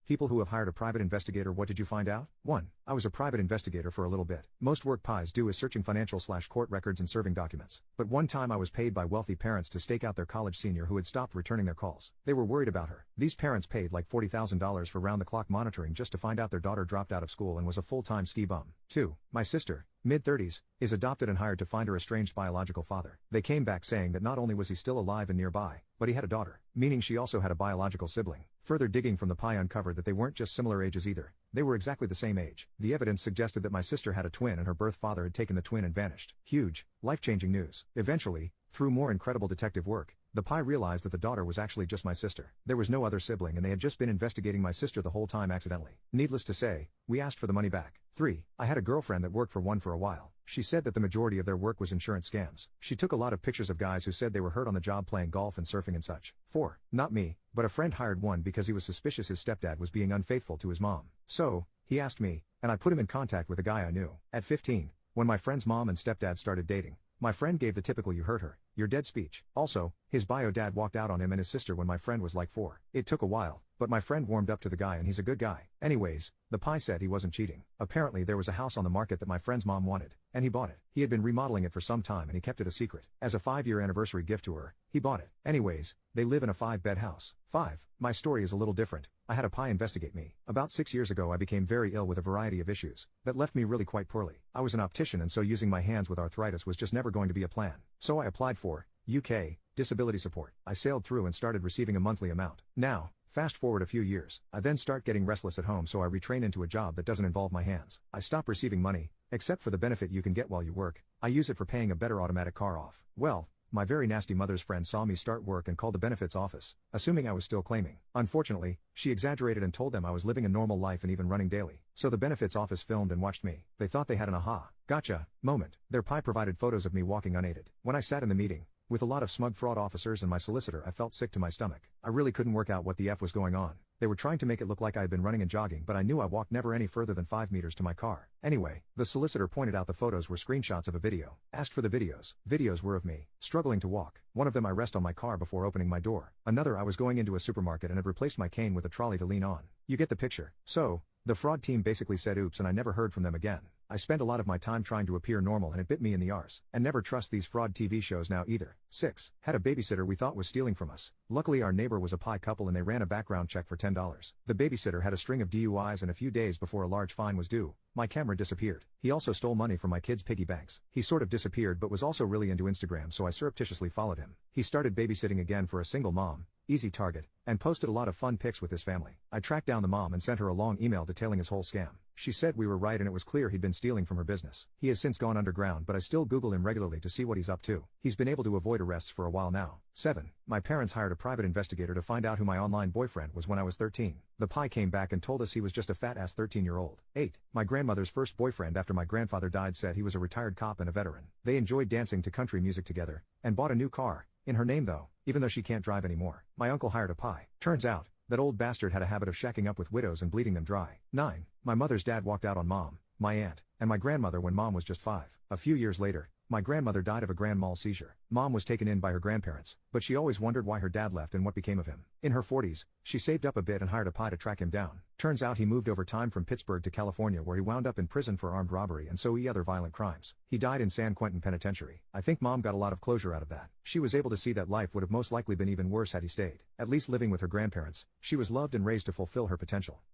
People who have hired a private investigator. What did you find out? 1. I was a private investigator for a little bit. Most work pies do is searching financial/court records and serving documents. But one time I was paid by wealthy parents to stake out their college senior who had stopped returning their calls. They were worried about her. These parents paid like $40,000 for round-the-clock monitoring just to find out their daughter dropped out of school and was a full-time ski bum. 2. My sister, mid-30s, is adopted and hired to find her estranged biological father. They came back saying that not only was he still alive and nearby, but he had a daughter, meaning she also had a biological sibling. Further digging from the pie uncovered that they weren't just similar ages either. They were exactly the same age. The evidence suggested that my sister had a twin and her birth father had taken the twin and vanished. Huge, life-changing news. Eventually, through more incredible detective work, the pie realized that the daughter was actually just my sister. There was no other sibling and they had just been investigating my sister the whole time accidentally. Needless to say, we asked for the money back. 3. I had a girlfriend that worked for one for a while. She said that the majority of their work was insurance scams. She took a lot of pictures of guys who said they were hurt on the job playing golf and surfing and such. 4. Not me, but a friend hired one because he was suspicious his stepdad was being unfaithful to his mom. So, he asked me, and I put him in contact with a guy I knew. At 15, when my friend's mom and stepdad started dating, my friend gave the typical "you hurt her, you're dead" speech. Also, his bio dad walked out on him and his sister when my friend was like 4. It took a while, but my friend warmed up to the guy and he's a good guy. Anyways, the pie said he wasn't cheating. Apparently there was a house on the market that my friend's mom wanted, and he bought it. He had been remodeling it for some time and he kept it a secret. As a 5-year anniversary gift to her, he bought it. Anyways, they live in a 5-bed house. 5. My story is a little different. I had a pie investigate me. About 6 years ago I became very ill with a variety of issues that left me really quite poorly. I was an optician and so using my hands with arthritis was just never going to be a plan. So I applied for UK disability support. I sailed through and started receiving a monthly amount. Now, fast forward a few years, I then start getting restless at home so I retrain into a job that doesn't involve my hands. I stop receiving money, except for the benefit you can get while you work. I use it for paying a better automatic car off. Well, my very nasty mother's friend saw me start work and called the benefits office, assuming I was still claiming. Unfortunately, she exaggerated and told them I was living a normal life and even running daily. So the benefits office filmed and watched me. They thought they had an aha, gotcha moment. Their pie provided photos of me walking unaided. When I sat in the meeting, with a lot of smug fraud officers and my solicitor, I felt sick to my stomach. I really couldn't work out what the F was going on. They were trying to make it look like I had been running and jogging, but I knew I walked never any further than 5 meters to my car. Anyway, the solicitor pointed out the photos were screenshots of a video. Asked for the videos. Videos were of me, struggling to walk. One of them I rest on my car before opening my door. Another I was going into a supermarket and had replaced my cane with a trolley to lean on. You get the picture. So, the fraud team basically said oops and I never heard from them again. I spent a lot of my time trying to appear normal and it bit me in the arse. And never trust these fraud TV shows now either. 6. Had a babysitter we thought was stealing from us. Luckily our neighbor was a pie couple and they ran a background check for $10. The babysitter had a string of DUIs and a few days before a large fine was due, my camera disappeared. He also stole money from my kids' piggy banks. He sort of disappeared but was also really into Instagram so I surreptitiously followed him. He started babysitting again for a single mom, easy target, and posted a lot of fun pics with his family. I tracked down the mom and sent her a long email detailing his whole scam. She said we were right and it was clear he'd been stealing from her business. He has since gone underground but I still Google him regularly to see what he's up to. He's been able to avoid arrests for a while now. 7. My parents hired a private investigator to find out who my online boyfriend was when I was 13. The pie came back and told us he was just a fat-ass 13-year-old. 8. My grandmother's first boyfriend after my grandfather died said he was a retired cop and a veteran. They enjoyed dancing to country music together, and bought a new car, in her name though, even though she can't drive anymore. My uncle hired a pie. Turns out, that old bastard had a habit of shacking up with widows and bleeding them dry. 9. My mother's dad walked out on mom, my aunt, and my grandmother when mom was just 5. A few years later, my grandmother died of a grand mal seizure. Mom was taken in by her grandparents, but she always wondered why her dad left and what became of him. In her 40s, she saved up a bit and hired a pie to track him down. Turns out he moved over time from Pittsburgh to California where he wound up in prison for armed robbery and so other violent crimes. He died in San Quentin Penitentiary. I think mom got a lot of closure out of that. She was able to see that life would have most likely been even worse had he stayed. At least living with her grandparents, she was loved and raised to fulfill her potential.